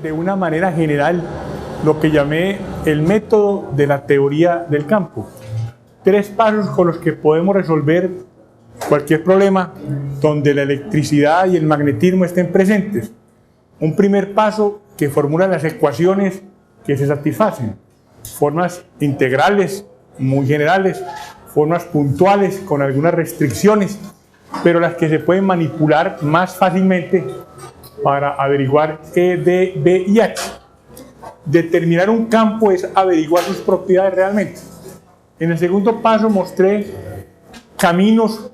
de una manera general lo que llamé el método de la teoría del campo. 3 pasos con los que podemos resolver cualquier problema donde la electricidad y el magnetismo estén presentes. Un primer paso que formula las ecuaciones que se satisfacen. Formas integrales muy generales, formas puntuales con algunas restricciones, pero las que se pueden manipular más fácilmente para averiguar E, D, B y H. Determinar un campo es averiguar sus propiedades realmente. En el segundo paso mostré caminos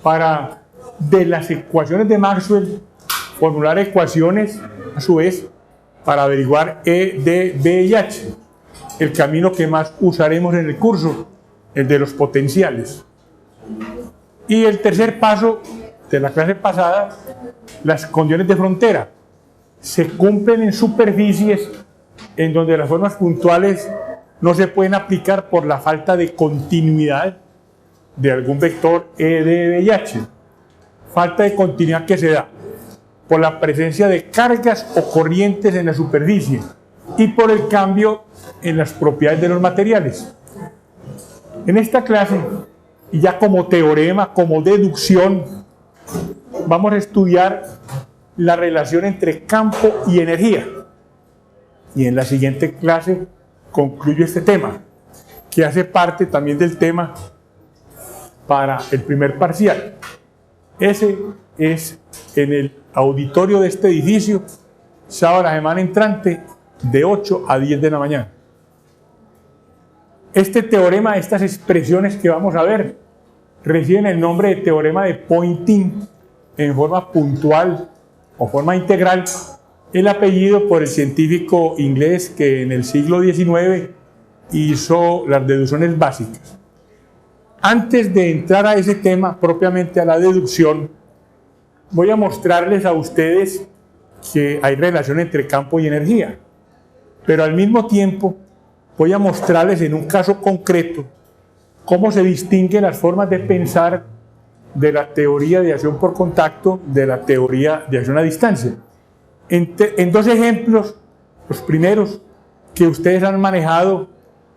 para, de las ecuaciones de Maxwell, formular ecuaciones a su vez para averiguar E, D, B y H. El camino que más usaremos en el curso, el de los potenciales. Y el tercer paso de la clase pasada, las condiciones de frontera. Se cumplen en superficies en donde las formas puntuales no se pueden aplicar por la falta de continuidad de algún vector E, D, B y H. Falta de continuidad que se da por la presencia de cargas o corrientes en la superficie y por el cambio en las propiedades de los materiales. En esta clase, y ya como teorema, como deducción, vamos a estudiar la relación entre campo y energía. Y en la siguiente clase concluyo este tema, que hace parte también del tema para el primer parcial. Ese es en el auditorio de este edificio, sábado de la semana entrante, de 8 a 10 de la mañana. Este teorema, estas expresiones que vamos a ver, reciben el nombre de teorema de Poynting en forma puntual o forma integral, el apellido por el científico inglés que en el siglo XIX hizo las deducciones básicas. Antes de entrar a ese tema, propiamente a la deducción, voy a mostrarles a ustedes que hay relación entre campo y energía, pero al mismo tiempo voy a mostrarles en un caso concreto cómo se distinguen las formas de pensar de la teoría de acción por contacto de la teoría de acción a distancia. En 2 ejemplos, los primeros que ustedes han manejado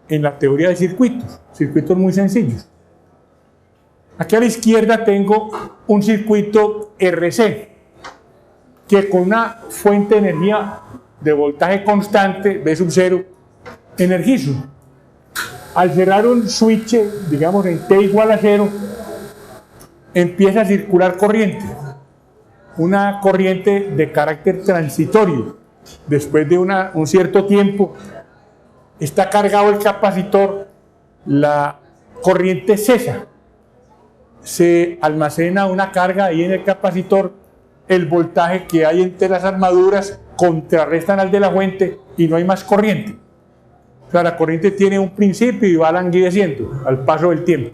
en la teoría de circuitos muy sencillos. Aquí a la izquierda tengo un circuito RC, que con una fuente de energía de voltaje constante, V sub 0, energizo. Al cerrar un switch, digamos en T igual a 0, empieza a circular corriente. Una corriente de carácter transitorio. Después de un cierto tiempo, está cargado el capacitor, la corriente cesa. Se almacena una carga ahí en el capacitor, el voltaje que hay entre las armaduras contrarrestan al de la fuente y no hay más corriente. O sea, la corriente tiene un principio y va languideciendo al paso del tiempo.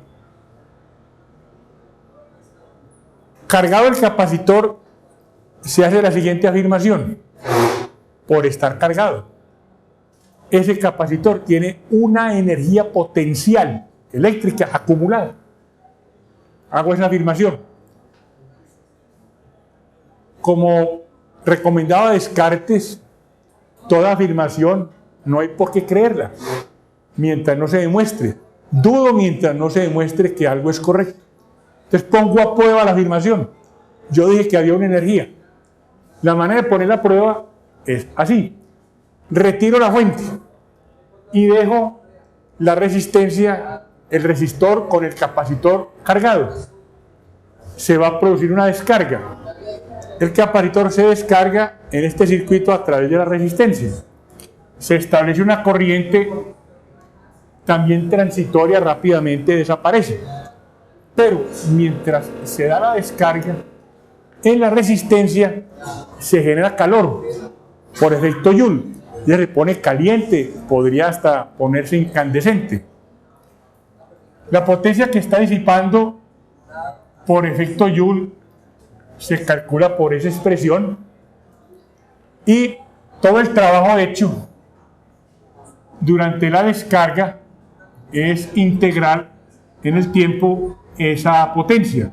Cargado el capacitor, se hace la siguiente afirmación: por estar cargado, ese capacitor tiene una energía potencial eléctrica acumulada. Hago esa afirmación. Como recomendaba Descartes, toda afirmación no hay por qué creerla mientras no se demuestre. Dudo mientras no se demuestre que algo es correcto. Entonces pongo a prueba la afirmación. Yo dije que había una energía. La manera de poner la prueba es así. Retiro la fuente y dejo la resistencia, el resistor con el capacitor cargado. Se va a producir una descarga. El capacitor se descarga en este circuito a través de la resistencia. Se establece una corriente también transitoria, rápidamente desaparece. Pero mientras se da la descarga, en la resistencia se genera calor por efecto Joule. Ya se pone caliente, podría hasta ponerse incandescente. La potencia que está disipando por efecto Joule se calcula por esa expresión y todo el trabajo hecho durante la descarga es integral en el tiempo esa potencia.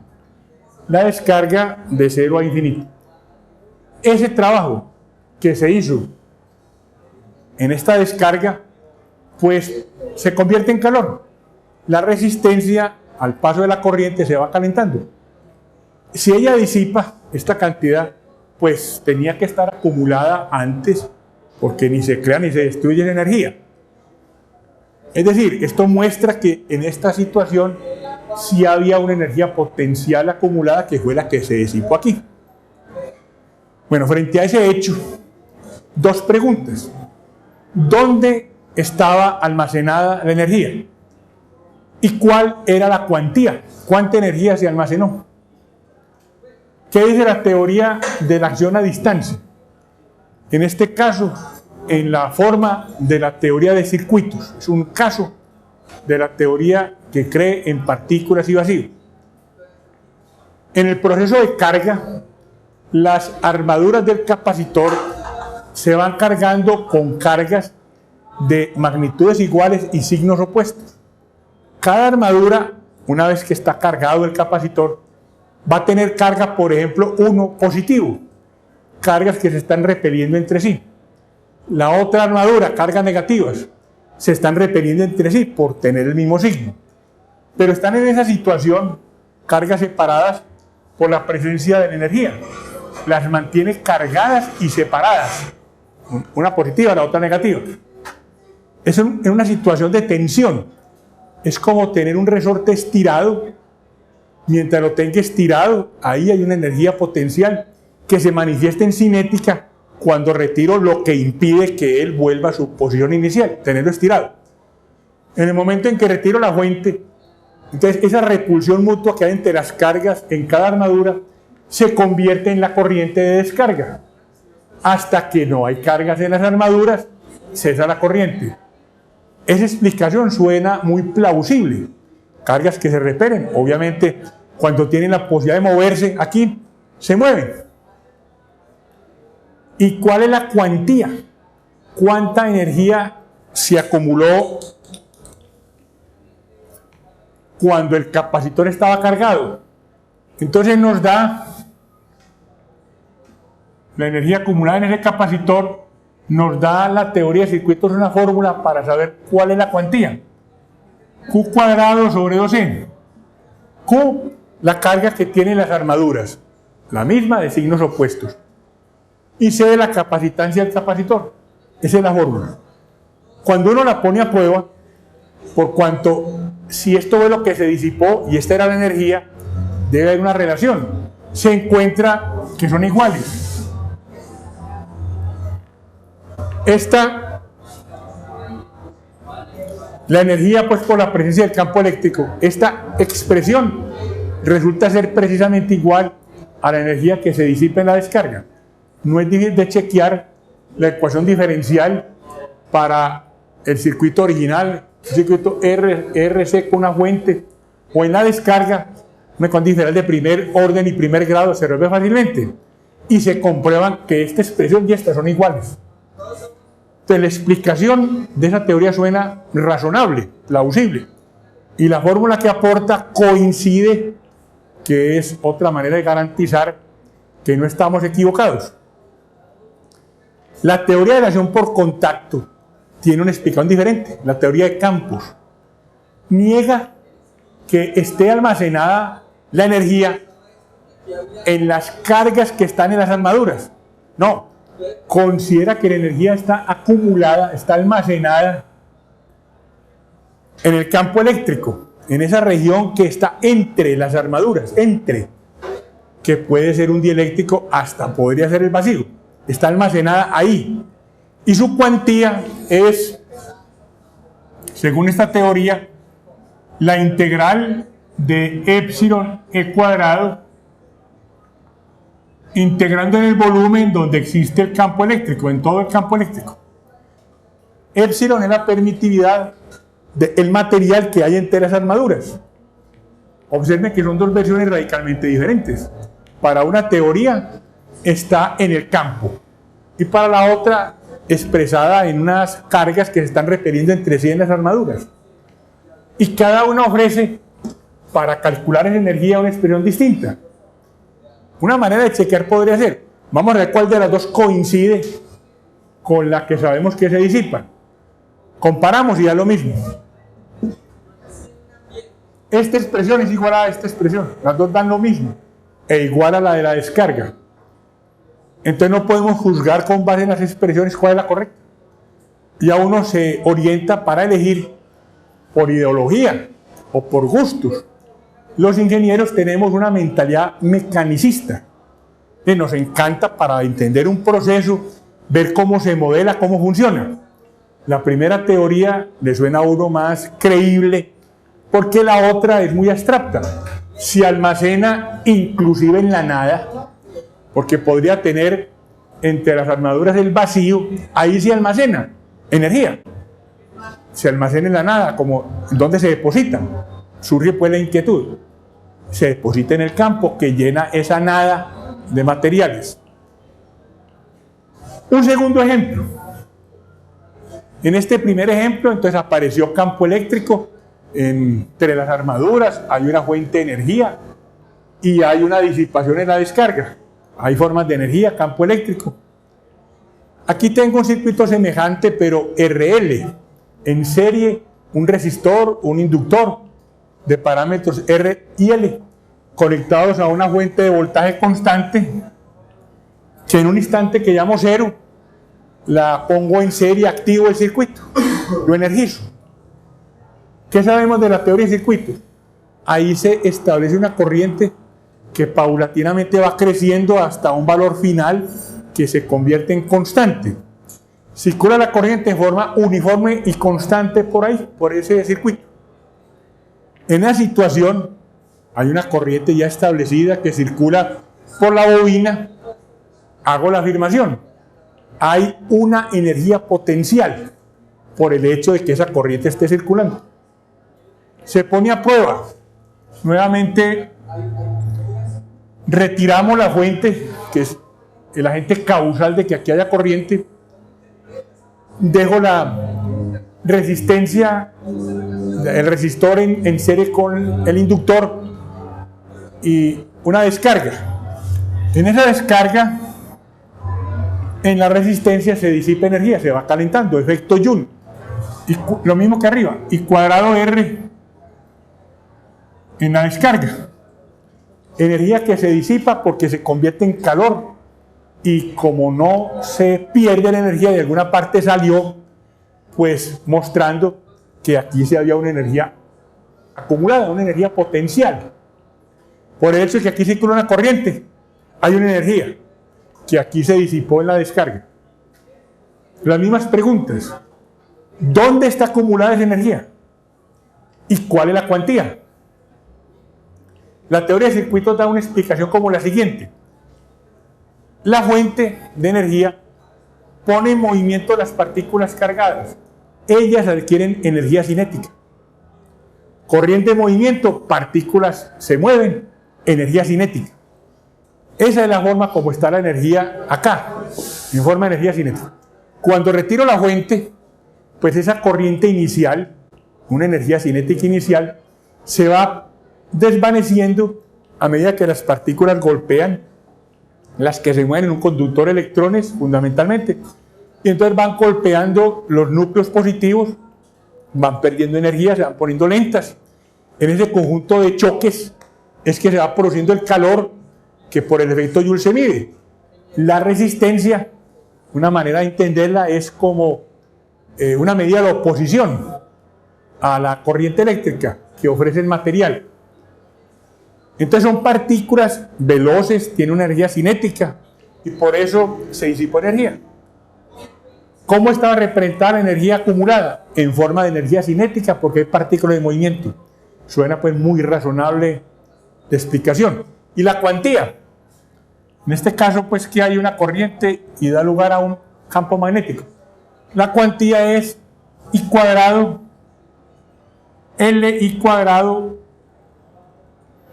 La descarga de 0 a infinito. Ese trabajo que se hizo en esta descarga, pues se convierte en calor. La resistencia al paso de la corriente se va calentando. Si ella disipa esta cantidad, pues tenía que estar acumulada antes, porque ni se crea ni se destruye la energía. Es decir, esto muestra que en esta situación sí había una energía potencial acumulada que fue la que se disipó aquí. Bueno, frente a ese hecho, dos preguntas. ¿Dónde estaba almacenada la energía? ¿Y cuál era la cuantía? ¿Cuánta energía se almacenó? ¿Qué dice la teoría de la acción a distancia? En este caso, en la forma de la teoría de circuitos. Es un caso de la teoría que cree en partículas y vacío. En el proceso de carga, las armaduras del capacitor se van cargando con cargas de magnitudes iguales y signos opuestos. Cada armadura, una vez que está cargado el capacitor, va a tener carga, por ejemplo, 1 positivo, cargas que se están repeliendo entre sí. La otra armadura, cargas negativas, se están repeliendo entre sí por tener el mismo signo. Pero están en esa situación, cargas separadas por la presencia de la energía. Las mantiene cargadas y separadas, una positiva, la otra negativa. Es en una situación de tensión. Es como tener un resorte estirado. Mientras lo tenga estirado, ahí hay una energía potencial que se manifiesta en cinética cuando retiro lo que impide que él vuelva a su posición inicial, tenerlo estirado. En el momento en que retiro la fuente, entonces esa repulsión mutua que hay entre las cargas en cada armadura se convierte en la corriente de descarga. Hasta que no hay cargas en las armaduras, cesa la corriente. Esa explicación suena muy plausible. Cargas que se repelen, obviamente, cuando tienen la posibilidad de moverse aquí, se mueven. ¿Y cuál es la cuantía? ¿Cuánta energía se acumuló cuando el capacitor estaba cargado? Entonces nos da la energía acumulada en ese capacitor, nos da la teoría de circuitos una fórmula para saber cuál es la cuantía. Q cuadrado sobre 2N. Q, la carga que tienen las armaduras, la misma de signos opuestos. Y C, la capacitancia del capacitor. Esa es la fórmula. Cuando uno la pone a prueba, por cuanto si esto es lo que se disipó y esta era la energía, debe haber una relación. Se encuentra que son iguales. La energía, pues, por la presencia del campo eléctrico, esta expresión resulta ser precisamente igual a la energía que se disipa en la descarga. No es difícil de chequear la ecuación diferencial para el circuito original, el circuito RC con una fuente, o en la descarga, una ecuación diferencial de primer orden y primer grado se resuelve fácilmente. Y se comprueban que esta expresión y esta son iguales. Entonces, la explicación de esa teoría suena razonable, plausible. Y la fórmula que aporta coincide, que es otra manera de garantizar que no estamos equivocados. La teoría de la acción por contacto tiene una explicación diferente. La teoría de campos niega que esté almacenada la energía en las cargas que están en las armaduras. No, considera que la energía está acumulada, está almacenada en el campo eléctrico, en esa región que está entre las armaduras, que puede ser un dieléctrico, hasta podría ser el vacío. Está almacenada ahí. Y su cuantía es, según esta teoría, la integral de epsilon e cuadrado, integrando en el volumen donde existe el campo eléctrico, en todo el campo eléctrico. Epsilon es la permitividad del material que hay entre las armaduras. Observen que son dos versiones radicalmente diferentes. Para una teoría está en el campo y para la otra expresada en unas cargas que se están repeliendo entre sí en las armaduras. Y cada una ofrece, para calcular esa energía, una expresión distinta. Una manera de chequear podría ser, vamos a ver cuál de las dos coincide con la que sabemos que se disipan. Comparamos y da lo mismo. Esta expresión es igual a esta expresión. Las dos dan lo mismo. E igual a la de la descarga. Entonces no podemos juzgar con base en las expresiones cuál es la correcta. Ya uno se orienta para elegir por ideología o por gustos. Los ingenieros tenemos una mentalidad mecanicista. Nos encanta, para entender un proceso, ver cómo se modela, cómo funciona. La primera teoría le suena a uno más creíble porque la otra es muy abstracta. Se almacena inclusive en la nada, porque podría tener entre las armaduras el vacío, ahí se almacena energía. Se almacena en la nada, como ¿dónde se deposita? Surge pues la inquietud. Se deposita en el campo que llena esa nada de materiales. Un segundo ejemplo. En este primer ejemplo, entonces apareció campo eléctrico entre las armaduras, hay una fuente de energía y hay una disipación en la descarga. Hay formas de energía, campo eléctrico. Aquí tengo un circuito semejante, pero RL, en serie, un resistor, un inductor de parámetros R y L, conectados a una fuente de voltaje constante, que en un instante que llamo 0, la pongo en serie, activo el circuito, lo energizo. ¿Qué sabemos de la teoría de circuitos? Ahí se establece una corriente que paulatinamente va creciendo hasta un valor final que se convierte en constante. Circula la corriente en forma uniforme y constante por ahí, por ese circuito. En esa situación hay una corriente ya establecida que circula por la bobina. Hago la afirmación. Hay una energía potencial por el hecho de que esa corriente esté circulando. Se pone a prueba. Nuevamente retiramos la fuente, que es el agente causal de que aquí haya corriente. Dejo la resistencia, el resistor en serie con el inductor y una descarga. En esa descarga, en la resistencia se disipa energía, se va calentando, efecto Joule. Y lo mismo que arriba, y cuadrado R en la descarga. Energía que se disipa porque se convierte en calor. Y como no se pierde la energía, de alguna parte salió, pues mostrando que aquí se había una energía acumulada, una energía potencial. Por el hecho de que aquí circula una corriente, hay una energía que aquí se disipó en la descarga. Las mismas preguntas. ¿Dónde está acumulada esa energía? ¿Y cuál es la cuantía? La teoría de circuitos da una explicación como la siguiente. La fuente de energía pone en movimiento las partículas cargadas. Ellas adquieren energía cinética. Corriente de movimiento, partículas se mueven, energía cinética. Esa es la forma como está la energía acá, en forma de energía cinética. Cuando retiro la fuente, pues esa corriente inicial, una energía cinética inicial, se va desvaneciendo a medida que las partículas golpean las que se mueven en un conductor de electrones fundamentalmente, y entonces van golpeando los núcleos positivos, van perdiendo energía, se van poniendo lentas. En ese conjunto de choques es que se va produciendo el calor que por el efecto Joule se mide. La resistencia, una manera de entenderla, es como una medida de oposición a la corriente eléctrica que ofrece el material. Entonces son partículas veloces, tienen una energía cinética y por eso se disipó energía. ¿Cómo estaba representada la energía acumulada? En forma de energía cinética, porque hay partículas de movimiento. Suena pues muy razonable de explicación. ¿Y la cuantía? En este caso pues que hay una corriente y da lugar a un campo magnético. La cuantía es I cuadrado Li cuadrado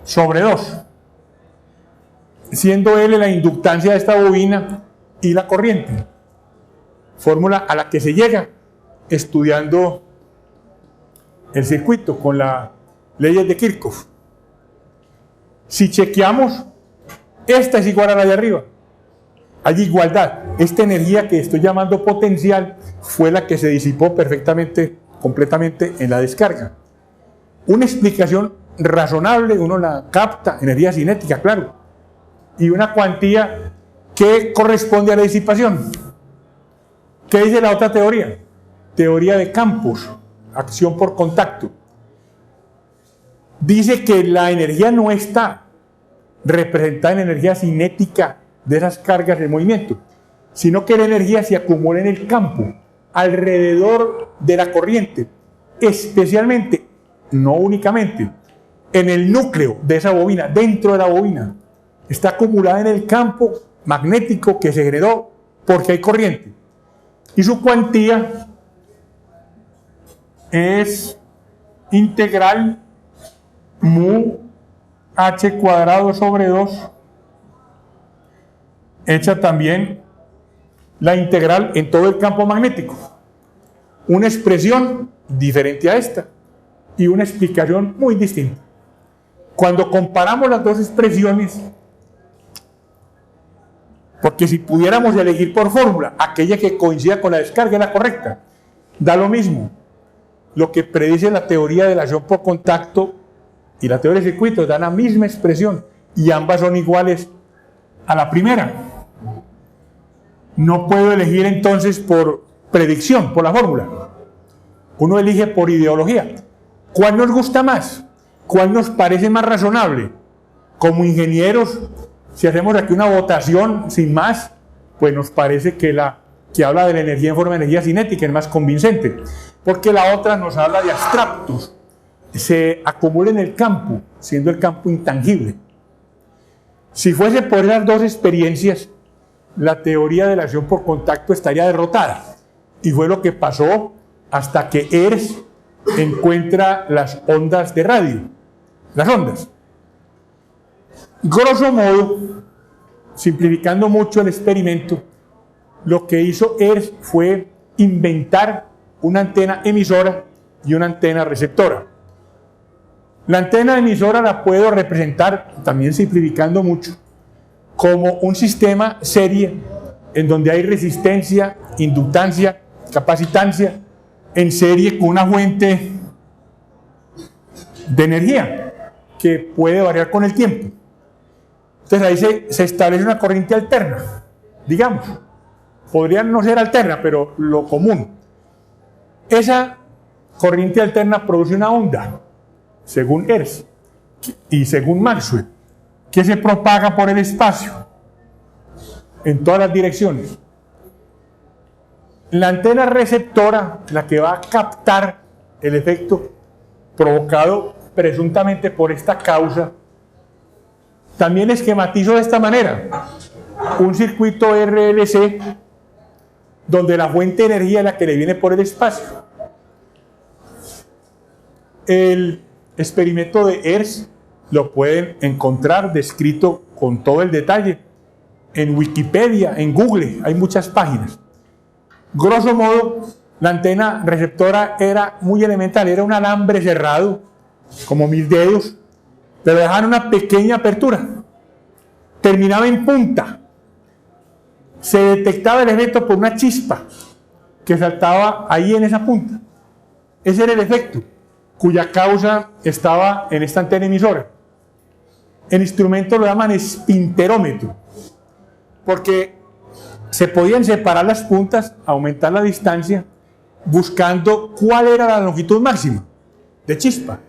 sobre 2, siendo L la inductancia de esta bobina y la corriente. Fórmula a la que se llega estudiando el circuito con las leyes de Kirchhoff. Si chequeamos, esta es igual a la de arriba. hay igualdad. Esta energía que estoy llamando potencial fue la que se disipó perfectamente, completamente en la descarga. Una explicación razonable, uno la capta, energía cinética, claro, y una cuantía que corresponde a la disipación. ¿Qué dice la otra teoría? Teoría de campos, acción por contacto. Dice que la energía no está representada en energía cinética de esas cargas de movimiento, sino que la energía se acumula en el campo, alrededor de la corriente, especialmente, no únicamente, en el núcleo de esa bobina, dentro de la bobina. Está acumulada en el campo magnético que se generó porque hay corriente. Y su cuantía es integral mu h cuadrado sobre 2, hecha también la integral en todo el campo magnético. Una expresión diferente a esta y una explicación muy distinta. Cuando comparamos las dos expresiones, porque si pudiéramos elegir por fórmula, aquella que coincida con la descarga es la correcta, da lo mismo. Lo que predice la teoría de la acción por contacto y la teoría de circuitos dan la misma expresión y ambas son iguales a la primera. No puedo elegir entonces por predicción, por la fórmula. Uno elige por ideología. ¿Cuál nos gusta más? ¿Cuál nos parece más razonable? Como ingenieros, si hacemos aquí una votación sin más, pues nos parece que la que habla de la energía en forma de energía cinética es más convincente, porque la otra nos habla de abstractos, se acumula en el campo, siendo el campo intangible. Si fuese por las dos experiencias, la teoría de la acción por contacto estaría derrotada, y fue lo que pasó hasta que Hertz encuentra las ondas de radio, las ondas. Grosso modo, simplificando mucho el experimento, lo que hizo Hertz fue inventar una antena emisora y una antena receptora. La antena emisora la puedo representar, también simplificando mucho, como un sistema serie en donde hay resistencia, inductancia, capacitancia en serie con una fuente de energía que puede variar con el tiempo. Entonces ahí se establece una corriente alterna, digamos. Podría no ser alterna, pero lo común. Esa corriente alterna produce una onda, según Hertz y según Maxwell, que se propaga por el espacio en todas las direcciones. La antena receptora, la que va a captar el efecto provocado presuntamente por esta causa, también esquematizo de esta manera un circuito RLC donde la fuente de energía es la que le viene por el espacio. El experimento de Hertz lo pueden encontrar descrito con todo el detalle en Wikipedia, en Google, hay muchas páginas. Grosso modo, la antena receptora era muy elemental, era un alambre cerrado, como 1000 dedos, pero dejaban una pequeña apertura, terminaba en punta, se detectaba el efecto por una chispa que saltaba ahí en esa punta. Ese era el efecto, cuya causa estaba en esta antena emisora. El instrumento lo llaman espinterómetro, porque se podían separar las puntas, aumentar la distancia, buscando cuál era la longitud máxima de chispa.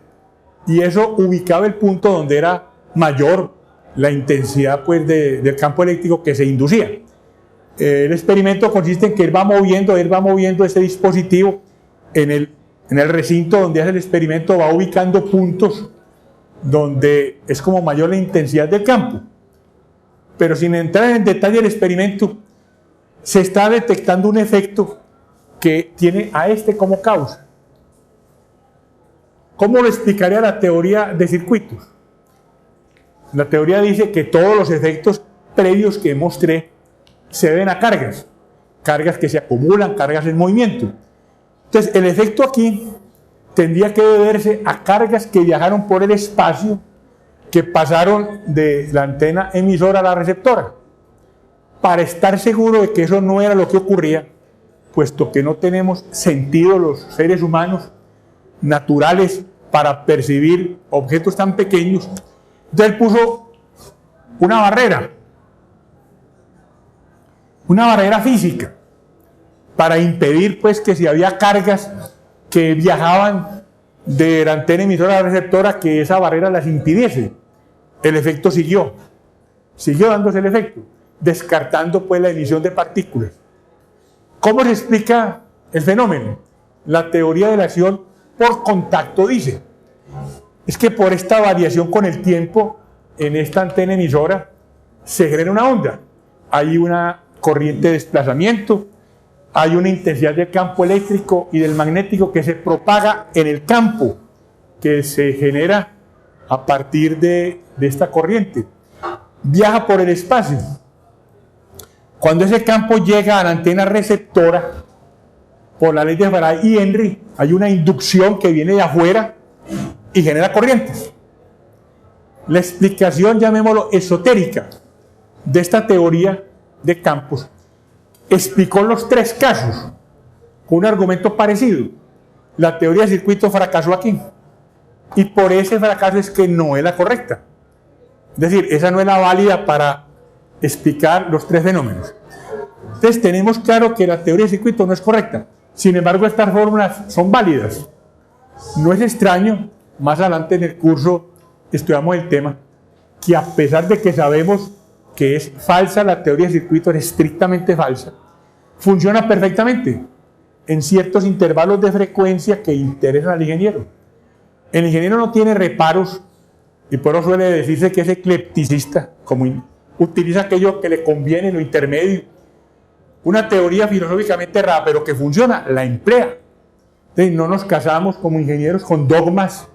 Y eso ubicaba el punto donde era mayor la intensidad pues, del campo eléctrico que se inducía. El experimento consiste en que él va moviendo este dispositivo en el recinto donde hace el experimento, va ubicando puntos donde es como mayor la intensidad del campo. Pero sin entrar en detalle del experimento, se está detectando un efecto que tiene a este como causa. ¿Cómo lo explicaría la teoría de circuitos? La teoría dice que todos los efectos previos que mostré se deben a cargas que se acumulan, cargas en movimiento. Entonces, el efecto aquí tendría que deberse a cargas que viajaron por el espacio, que pasaron de la antena emisora a la receptora. para estar seguro de que eso no era lo que ocurría, puesto que no tenemos sentido los seres humanos naturales para percibir objetos tan pequeños, entonces él puso una barrera física, para impedir pues que si había cargas que viajaban de la antena emisora a la receptora, que esa barrera las impidiese. El efecto siguió dándose el efecto, descartando pues la emisión de partículas. ¿Cómo se explica el fenómeno? La teoría de la acción por contacto dice, es que por esta variación con el tiempo en esta antena emisora se genera una onda, hay una corriente de desplazamiento, hay una intensidad del campo eléctrico y del magnético que se propaga en el campo que se genera a partir de esta corriente. Viaja por el espacio. Cuando ese campo llega a la antena receptora, por la ley de Faraday y Henry, hay una inducción que viene de afuera y genera corrientes. La explicación, llamémoslo esotérica, de esta teoría de campos explicó los tres casos con un argumento parecido. La teoría de circuito fracasó aquí, y por ese fracaso es que no es la correcta. Es decir, esa no es la válida para explicar los tres fenómenos. Entonces tenemos claro que la teoría de circuito no es correcta. Sin embargo, estas fórmulas son válidas. No es extraño, más adelante en el curso estudiamos el tema, que a pesar de que sabemos que es falsa, la teoría de circuitos es estrictamente falsa, funciona perfectamente en ciertos intervalos de frecuencia que interesan al ingeniero. El ingeniero no tiene reparos, y por eso suele decirse que es eclecticista, como utiliza aquello que le conviene, lo intermedio. Una teoría filosóficamente errada, pero que funciona, la emplea. Entonces no nos casamos como ingenieros con dogmas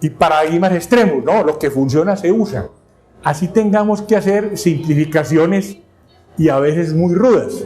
y paradigmas extremos, no, lo que funciona se usa. Así tengamos que hacer simplificaciones y a veces muy rudas.